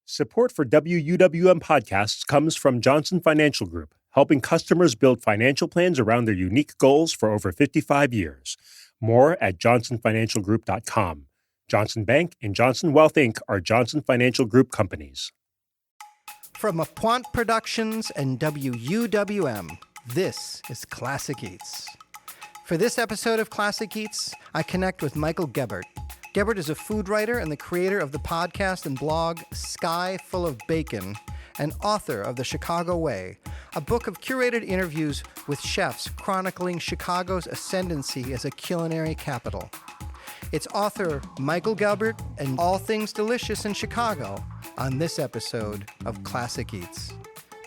Support for WUWM podcasts comes from Johnson Financial Group, helping customers build financial plans around their unique goals for over 55 years. More at johnsonfinancialgroup.com. Johnson Bank and Johnson Wealth, Inc. are Johnson Financial Group companies. From Apuant Productions and WUWM, this is Classic Eats. For this episode of Classic Eats, I connect with Michael Gebert. Gebert is a food writer and the creator of the podcast and blog Sky Full of Bacon, and author of The Chicago Way, a book of curated interviews with chefs chronicling Chicago's ascendancy as a culinary capital. It's author Michael Gebert and all things delicious in Chicago on this episode of Classic Eats.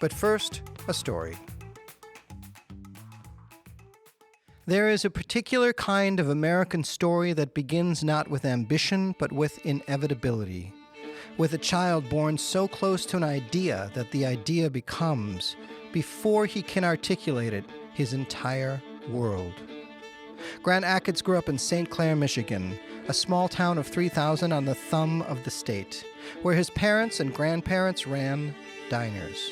But first, a story. There is a particular kind of American story that begins not with ambition, but with inevitability. With a child born so close to an idea that the idea becomes, before he can articulate it, his entire world. Grant Achatz grew up in St. Clair, Michigan, a small town of 3,000 on the thumb of the state, where his parents and grandparents ran diners.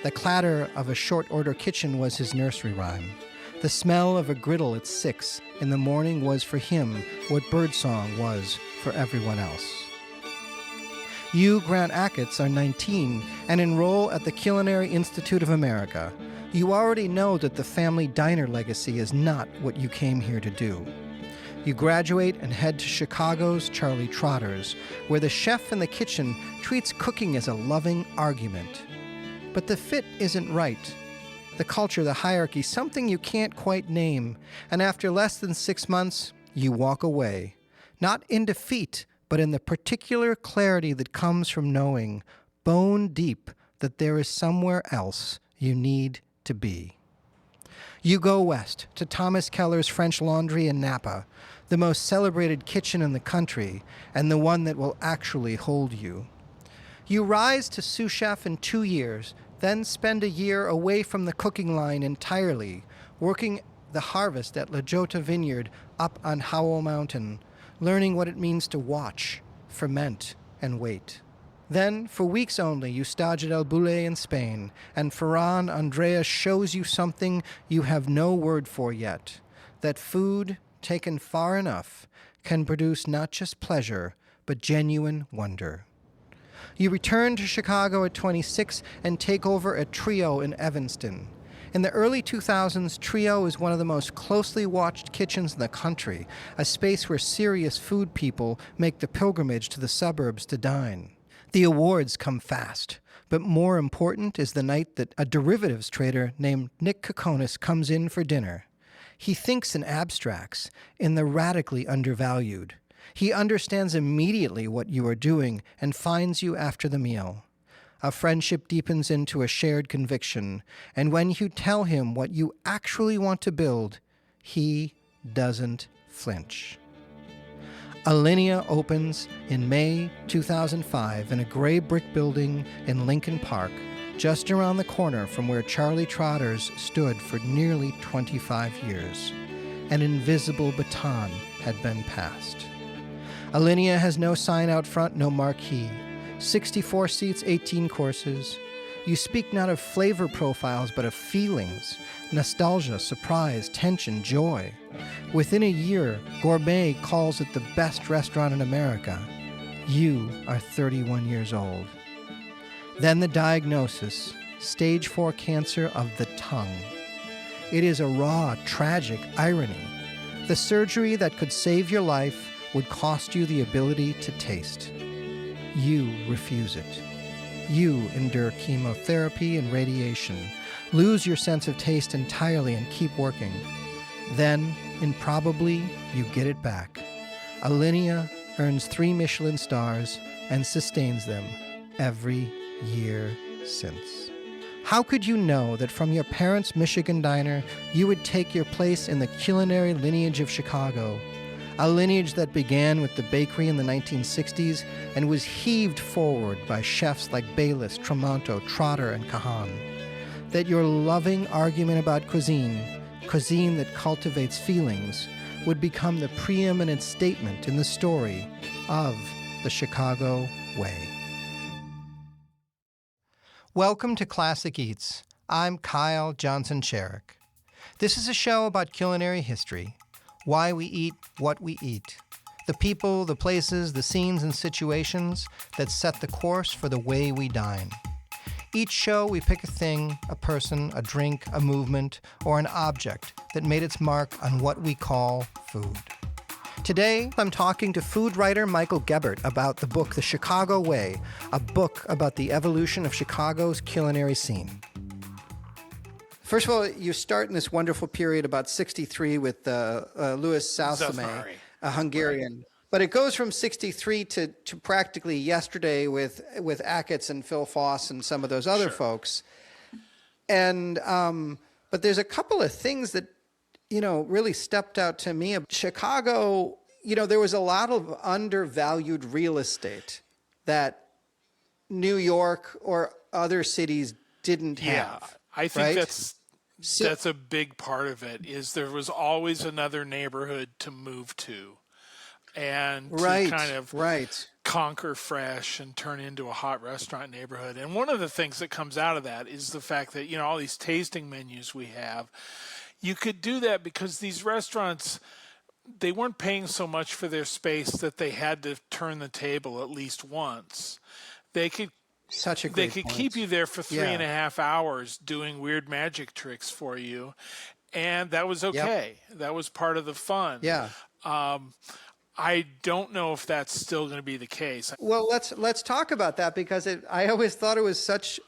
The clatter of a short-order kitchen was his nursery rhyme. The smell of a griddle at 6 in the morning was for him what birdsong was for everyone else. You, Grant Achatz, are 19 and enroll at the Culinary Institute of America. You already know that the family diner legacy is not what you came here to do. You graduate and head to Chicago's Charlie Trotter's, where the chef in the kitchen treats cooking as a loving argument. But the fit isn't right. The culture, the hierarchy, something you can't quite name, and after less than 6 months, you walk away. Not in defeat, but in the particular clarity that comes from knowing, bone deep, that there is somewhere else you need to be. You go west to Thomas Keller's French Laundry in Napa, the most celebrated kitchen in the country, and the one that will actually hold you. You rise to sous chef in 2 years, then spend a year away from the cooking line entirely, working the harvest at La Jota Vineyard up on Howell Mountain, learning what it means to watch, ferment, and wait. Then, for weeks only, you stage at El Bulli in Spain, and Ferran Andrea shows you something you have no word for yet, that food, taken far enough, can produce not just pleasure, but genuine wonder. You return to Chicago at 26 and take over a Trio in Evanston. In the early 2000s, Trio is one of the most closely watched kitchens in the country, a space where serious food people make the pilgrimage to the suburbs to dine. The awards come fast, but more important is the night that a derivatives trader named Nick Kokonis comes in for dinner. He thinks in abstracts, in the radically undervalued. He understands immediately what you are doing and finds you after the meal. A friendship deepens into a shared conviction, and when you tell him what you actually want to build, he doesn't flinch. Alinea opens in May 2005 in a gray brick building in Lincoln Park, just around the corner from where Charlie Trotter's stood for nearly 25 years. An invisible baton had been passed. Alinea has no sign out front, no marquee. 64 seats, 18 courses. You speak not of flavor profiles, but of feelings, nostalgia, surprise, tension, joy. Within a year, Gourmet calls it the best restaurant in America. You are 31 years old. Then the diagnosis, stage 4 cancer of the tongue. It is a raw, tragic irony. The surgery that could save your life would cost you the ability to taste. You refuse it. You endure chemotherapy and radiation, lose your sense of taste entirely and keep working. Then, improbably, you get it back. Alinea earns 3 Michelin stars and sustains them every year since. How could you know that from your parents' Michigan diner, you would take your place in the culinary lineage of Chicago? A lineage that began with the bakery in the 1960s and was heaved forward by chefs like Bayless, Tramonto, Trotter, and Kahan. That your loving argument about cuisine that cultivates feelings, would become the preeminent statement in the story of the Chicago Way. Welcome to Classic Eats. I'm Kyle Johnson Cherek. This is a show about culinary history, why we eat what we eat, the people, the places, the scenes and situations that set the course for the way we dine. Each show we pick a thing, a person, a drink, a movement, or an object that made its mark on what we call food. Today, I'm talking to food writer Michael Gebert about the book The Chicago Way, a book about the evolution of Chicago's culinary scene. First of all, you start in this wonderful period about 63 with Louis Salsame, a Hungarian. Right. But it goes from 63 to practically yesterday with Achatz and Phil Foss and some of those other folks. And but there's a couple of things that really stepped out to me. Chicago, there was a lot of undervalued real estate that New York or other cities didn't have. I think that's a big part of it, is there was always another neighborhood to move to and to kind of conquer fresh and turn into a hot restaurant neighborhood. And one of the things that comes out of that is the fact that, all these tasting menus we have, you could do that because these restaurants, they weren't paying so much for their space that they had to turn the table at least once. They could keep you there for 3.5 hours doing weird magic tricks for you, and that was okay. Yep. That was part of the fun. Yeah. I don't know if that's still going to be the case. Well, let's talk about that, because I always thought it was such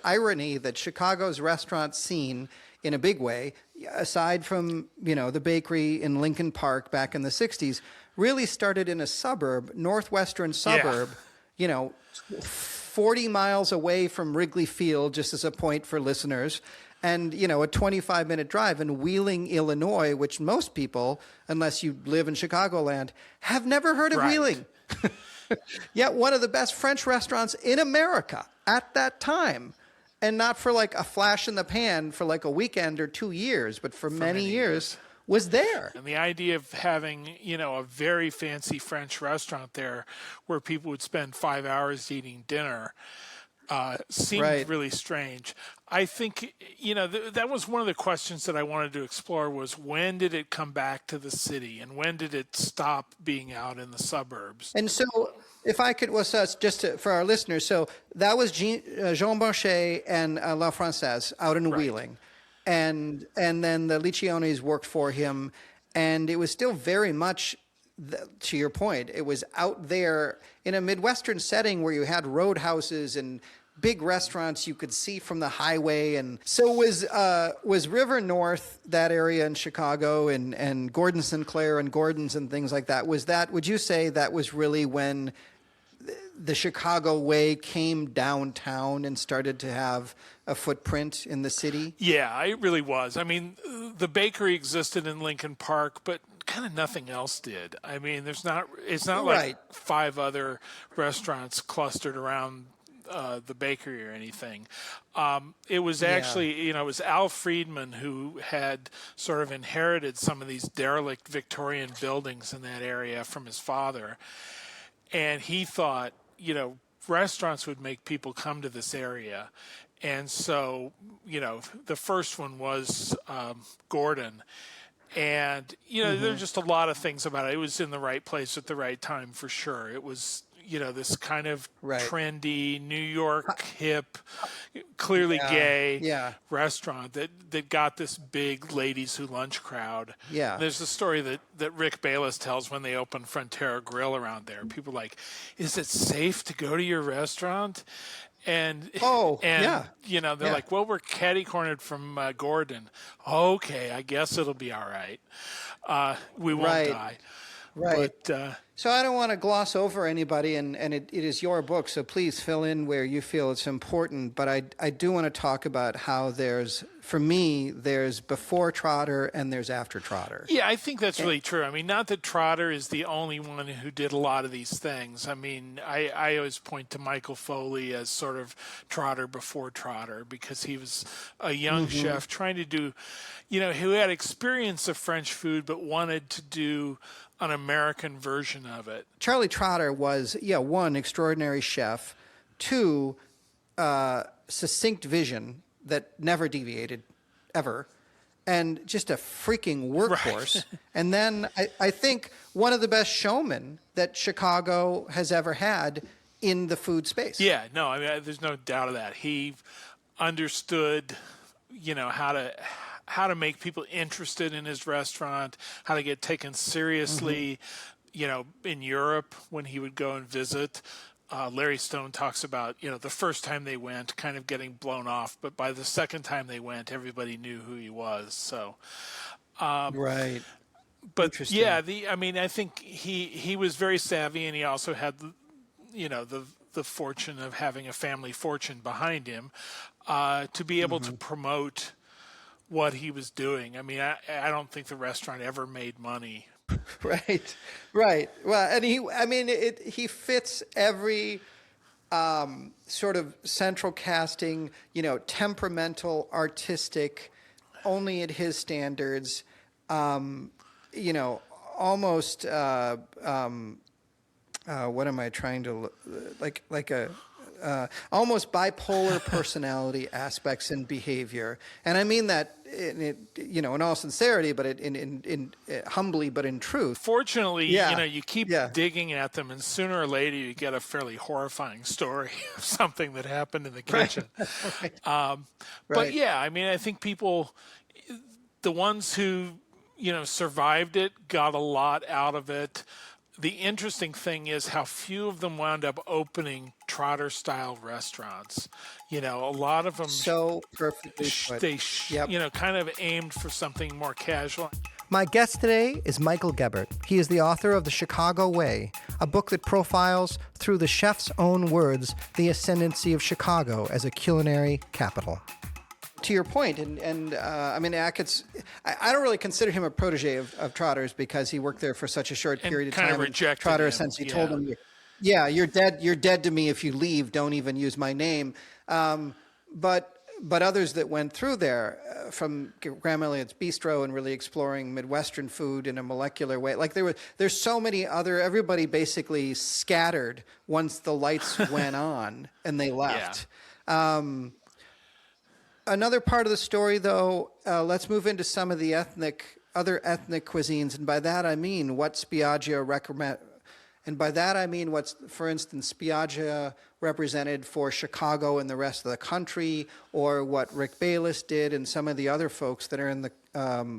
irony that Chicago's restaurant scene, in a big way, aside from the bakery in Lincoln Park back in the 60s, really started in a suburb, northwestern suburb, 40 miles away from Wrigley Field, just as a point for listeners, and a 25-minute drive in Wheeling, Illinois, which most people, unless you live in Chicagoland, have never heard of Wheeling. Yet one of the best French restaurants in America at that time. And not for like a flash in the pan for like a weekend or 2 years, but for many years was there. And the idea of having, a very fancy French restaurant there where people would spend 5 hours eating dinner seemed really strange. I think, that was one of the questions that I wanted to explore, was when did it come back to the city and when did it stop being out in the suburbs? And so if I could, for our listeners, so that was Jean Boucher and La Française out in Wheeling. And then the Licciones worked for him, and it was still very much, to your point, it was out there in a Midwestern setting where you had roadhouses and big restaurants you could see from the highway. And so was River North, that area in Chicago, and Gordon Sinclair and Gordon's and things like that, would you say that was really when the Chicago way came downtown and started to have a footprint in the city? Yeah, it really was. I mean, the bakery existed in Lincoln Park, but kind of nothing else did. I mean, it's not like 5 other restaurants clustered around the bakery or anything. It was actually, it was Al Friedman who had sort of inherited some of these derelict Victorian buildings in that area from his father. And he thought, restaurants would make people come to this area. And so, the first one was Gordon. And, there's just a lot of things about it. It was in the right place at the right time, for sure. It was, this kind of trendy, New York, hip, clearly gay restaurant that got this big ladies who lunch crowd. Yeah. There's a story that Rick Bayless tells when they opened Frontera Grill around there. People are like, is it safe to go to your restaurant? And they're like, well, we're catty-cornered from Gordon. Okay, I guess it'll be all right. We won't die. Right. But, so I don't want to gloss over anybody, and it is your book, so please fill in where you feel it's important. But I do want to talk about how there's before Trotter and there's after Trotter. Yeah, I think that's really true. I mean, not that Trotter is the only one who did a lot of these things. I mean, I always point to Michael Foley as sort of Trotter before Trotter, because he was a young chef trying to do, who had experience of French food but wanted to do an American version of it. Charlie Trotter was, one, extraordinary chef, 2, succinct vision that never deviated, ever, and just a freaking workhorse. Right. And then I think one of the best showmen that Chicago has ever had in the food space. Yeah, no, I mean, there's no doubt of that. He understood, how to make people interested in his restaurant, how to get taken seriously, in Europe when he would go and visit. Larry Stone talks about, the first time they went kind of getting blown off, but by the second time they went, everybody knew who he was. So, right. But yeah, I think he was very savvy, and he also had, the fortune of having a family fortune behind him, to be able to promote what he was doing. I mean, I don't think the restaurant ever made money. Right. Well, and he fits every sort of central casting, temperamental, artistic, only at his standards, almost, what am I trying to like a almost bipolar personality aspects and behavior, and I mean that in all sincerity, but in humbly, but in truth. Fortunately, you keep digging at them, and sooner or later you get a fairly horrifying story of something that happened in the kitchen. Right. But yeah, I think people, the ones who survived it, got a lot out of it. The interesting thing is how few of them wound up opening Trotter-style restaurants. A lot of them so perfectly put. Kind of aimed for something more casual. My guest today is Michael Gebert. He is the author of The Chicago Way, a book that profiles, through the chef's own words, the ascendancy of Chicago as a culinary capital. To your point, Ackett's, I don't really consider him a protege of Trotter's because he worked there for such a short period of time. Kind of rejected Trotter him. Essentially told him, you're dead. You're dead to me if you leave. Don't even use my name. But others that went through there, from Graham Elliott's Bistro and really exploring Midwestern food in a molecular way. Like there's so many other. Everybody basically scattered once the lights went on and they left. Yeah. Another part of the story, though, let's move into some of the other ethnic cuisines, and by that I mean what Spiaggia recommend. And by that I mean what's, for instance, Spiaggia represented for Chicago and the rest of the country, or what Rick Bayless did and some of the other folks that are in the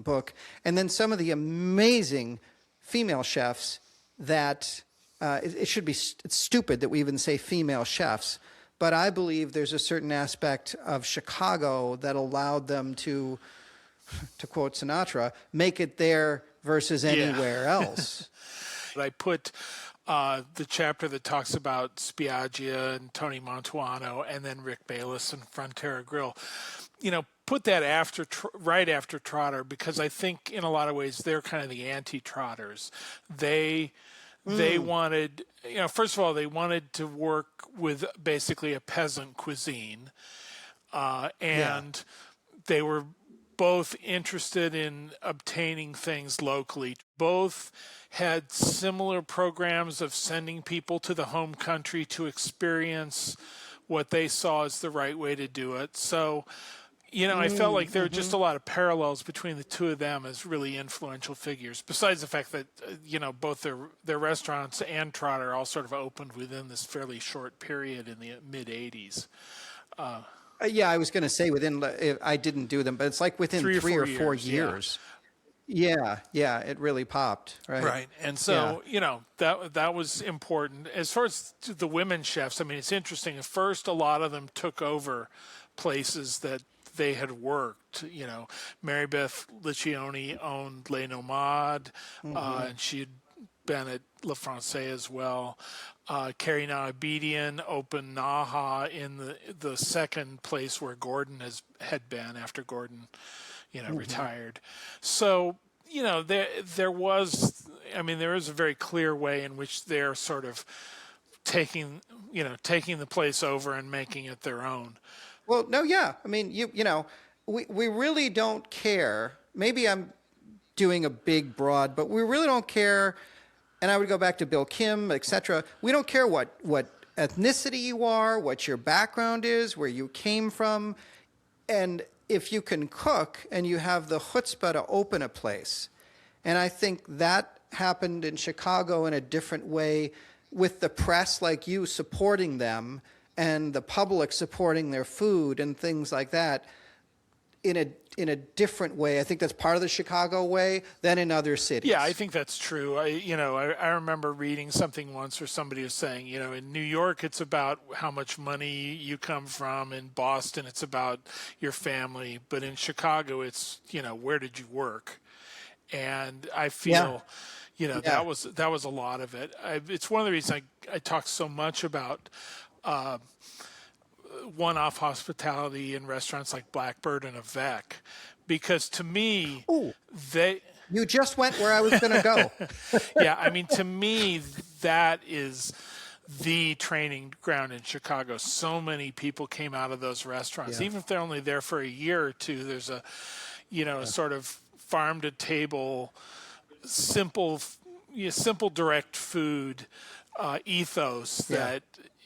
book, and then some of the amazing female chefs that it's stupid that we even say female chefs. But I believe there's a certain aspect of Chicago that allowed them to quote Sinatra, make it there versus anywhere else. I put the chapter that talks about Spiaggia and Tony Montuano and then Rick Bayless and Frontera Grill. Put that right after Trotter, because I think in a lot of ways they're kind of the anti-Trotters. They wanted, first of all, they wanted to work with basically a peasant cuisine, and they were both interested in obtaining things locally. Both had similar programs of sending people to the home country to experience what they saw as the right way to do it. So, I felt like there were just a lot of parallels between the two of them as really influential figures, besides the fact that, both their restaurants and Trotter all sort of opened within this fairly short period in the mid-'80s. I was going to say I didn't do them, but it's like within three or four years. Yeah, it really popped, right? Right, and so, that was important. As far as the women chefs, it's interesting. At first, a lot of them took over places that they had worked. Mary Beth Liccioni owned Les Nomades, and she'd been at Le Francais as well. Carrie Nahabedian opened Naha in the second place where Gordon had been after Gordon, retired. So, there was a very clear way in which they're sort of taking the place over and making it their own. Well, no, yeah. We really don't care. Maybe I'm doing a big broad, but we really don't care. And I would go back to Bill Kim, etc. We don't care what ethnicity you are, what your background is, where you came from. And if you can cook and you have the chutzpah to open a place, and I think that happened in Chicago in a different way with the press like you supporting them and the public supporting their food and things like that in a different way. I think that's part of the Chicago way than in other cities. Yeah, I think that's true. I remember reading something once where somebody was saying, in New York, it's about how much money you come from. In Boston, it's about your family. But in Chicago, it's, where did you work? And I feel, that was a lot of it. It's one of the reasons I talk so much about one-off hospitality in restaurants like Blackbird and Avec, because to me, you just went where I was going to go. Yeah, I mean, to me, that is the training ground in Chicago. So many people came out of those restaurants, even if they're only there for a year or two. There's a sort of farm to table, simple direct food ethos that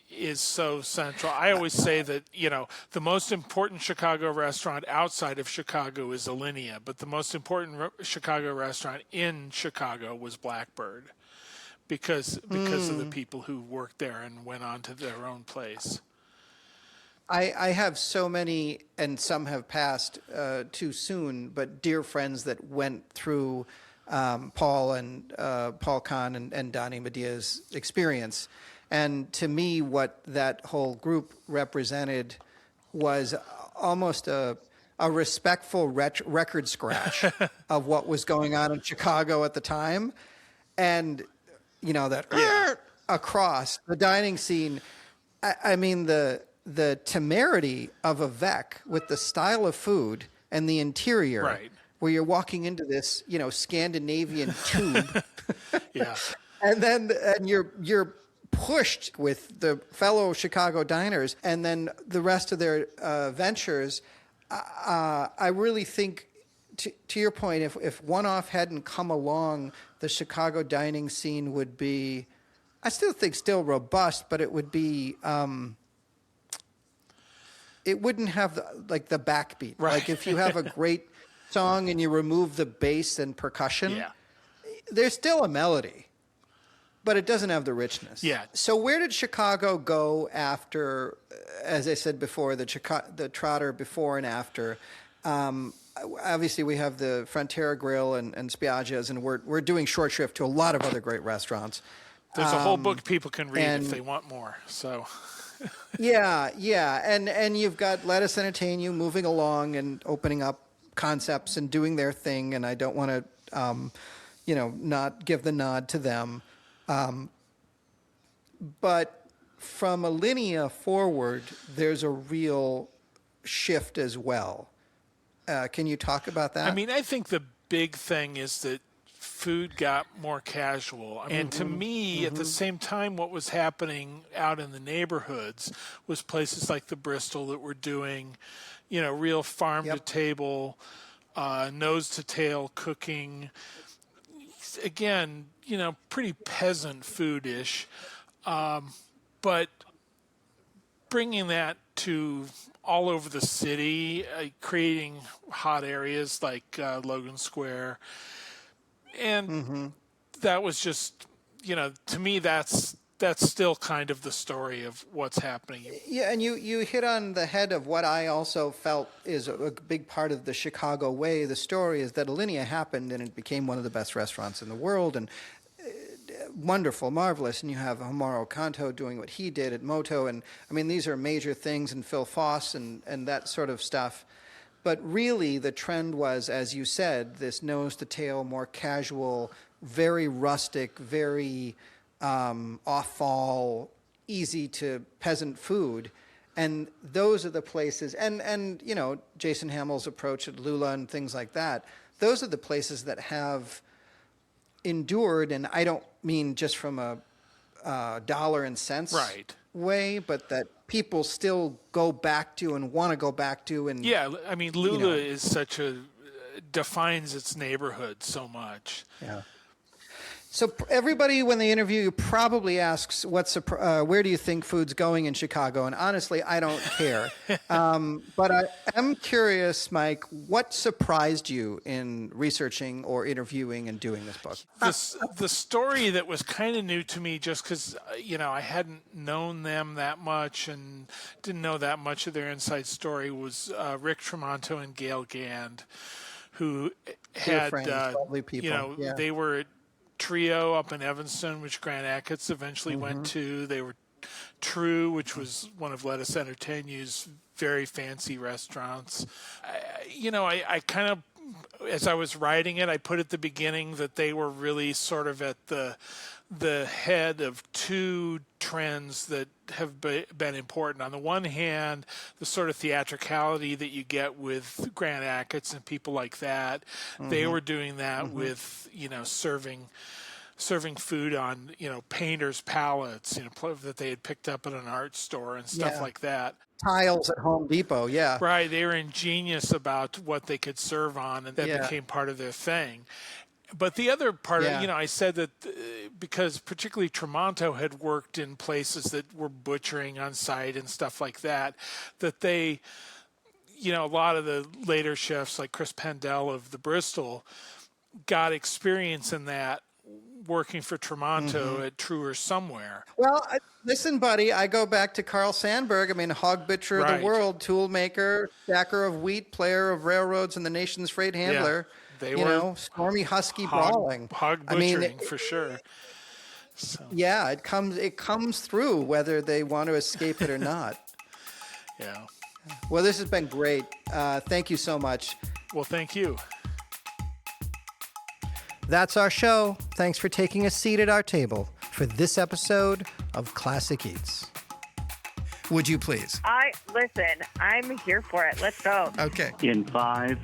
is so central. I always say that, the most important Chicago restaurant outside of Chicago is Alinea, but the most important Chicago restaurant in Chicago was Blackbird because of the people who worked there and went on to their own place. I have so many, and some have passed too soon, but dear friends that went through Paul Kahn and Donnie Medea's experience. And to me, what that whole group represented was almost a respectful record scratch of what was going on in Chicago at the time. And, across the dining scene, I mean, the temerity of Avec with the style of food and the interior, right, where you're walking into this, Scandinavian tube. Yeah. And you're pushed with the fellow Chicago diners and then the rest of their ventures. I really think, to your point, if One-Off hadn't come along, the Chicago dining scene would be, I still think, still robust, but it would be, it wouldn't have the backbeat. Right. Like if you have a great song and you remove the bass and percussion, there's still a melody, but it doesn't have the richness. Yeah. So where did Chicago go after, as I said before, the Trotter before and after? Obviously, we have the Frontera Grill and Spiaggia's, and we're doing short shrift to a lot of other great restaurants. There's a whole book people can read if they want more. So. Yeah. And you've got Let Us Entertain You moving along and opening up concepts and doing their thing, and I don't want to, not give the nod to them. But from Alinea forward, there's a real shift as well. Can you talk about that? I mean, I think the big thing is that food got more casual. And to me, at the same time, what was happening out in the neighborhoods was places like the Bristol that were doing, real farm-to-table, nose-to-tail cooking. Again, pretty peasant food-ish, but bringing that to all over the city, creating hot areas like Logan Square. And that was just, to me, that's still kind of the story of what's happening. Yeah, and you hit on the head of what I also felt is a big part of the Chicago way. The story is that Alinea happened and it became one of the best restaurants in the world, and wonderful, marvelous. And you have Homaro Canto doing what he did at Moto, and I mean, these are major things, and Phil Foss and that sort of stuff. But really, the trend was, as you said, this nose-to-tail, more casual, very rustic, very off-fall, easy to peasant food. And those are the places, and Jason Hamill's approach at Lula and things like that, those are the places that have endured, and I don't mean just from a dollar and cents way, but that people still go back to and want to go back to. And yeah, I mean, Lula is defines its neighborhood so much. Yeah. So everybody, when they interview you, probably asks, where do you think food's going in Chicago? And honestly, I don't care. But I am curious, Mike, what surprised you in researching or interviewing and doing this book? The story that was kind of new to me, just because, I hadn't known them that much and didn't know that much of their inside story, was Rick Tremonto and Gail Gand, who had, friends, lovely people. They were Trio up in Evanston, which Grant Achatz eventually went to. They were True, which was one of Lettuce Entertainer's very fancy restaurants. I kind of, as I was writing it, I put at the beginning that they were really sort of at the head of two trends that have been important. On the one hand, the sort of theatricality that you get with Grant Achatz and people like that. They were doing that with, serving food on, painters' palettes, that they had picked up at an art store and stuff like that. Tiles at Home Depot, yeah. Right, they were ingenious about what they could serve on, and that became part of their thing. But the other part, I said that because particularly Tremonto had worked in places that were butchering on site and stuff like that, that they, a lot of the later chefs like Chris Pendell of the Bristol got experience in that working for Tremonto at True or somewhere. Well, listen, buddy, I go back to Carl Sandburg. I mean, hog butcher of the world, tool maker, stacker of wheat, player of railroads, and the nation's freight handler. Yeah. They were stormy husky brawling. Hog butchering, for sure. So. Yeah, it comes through whether they want to escape it or not. Yeah. Well, this has been great. Thank you so much. Well, thank you. That's our show. Thanks for taking a seat at our table for this episode of Classic Eats. Would you please? Listen, I'm here for it. Let's go. Okay. In 5,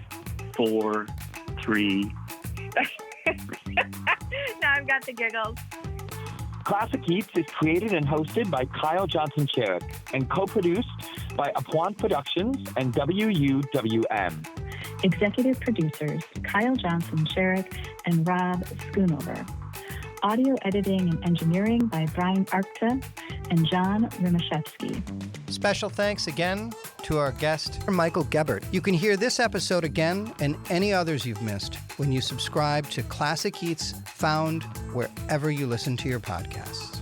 4, 3. Now I've got the giggles. Classic Eats is created and hosted by Kyle Johnson Cherek and co-produced by Apuan Productions and WUWM. Executive producers Kyle Johnson Cherek and Rob Schoonover. Audio editing and engineering by Brian Arkta and John Rymaszewski. Special thanks again to our guest, Michael Gebert. You can hear this episode again and any others you've missed when you subscribe to Classic Eats, found wherever you listen to your podcasts.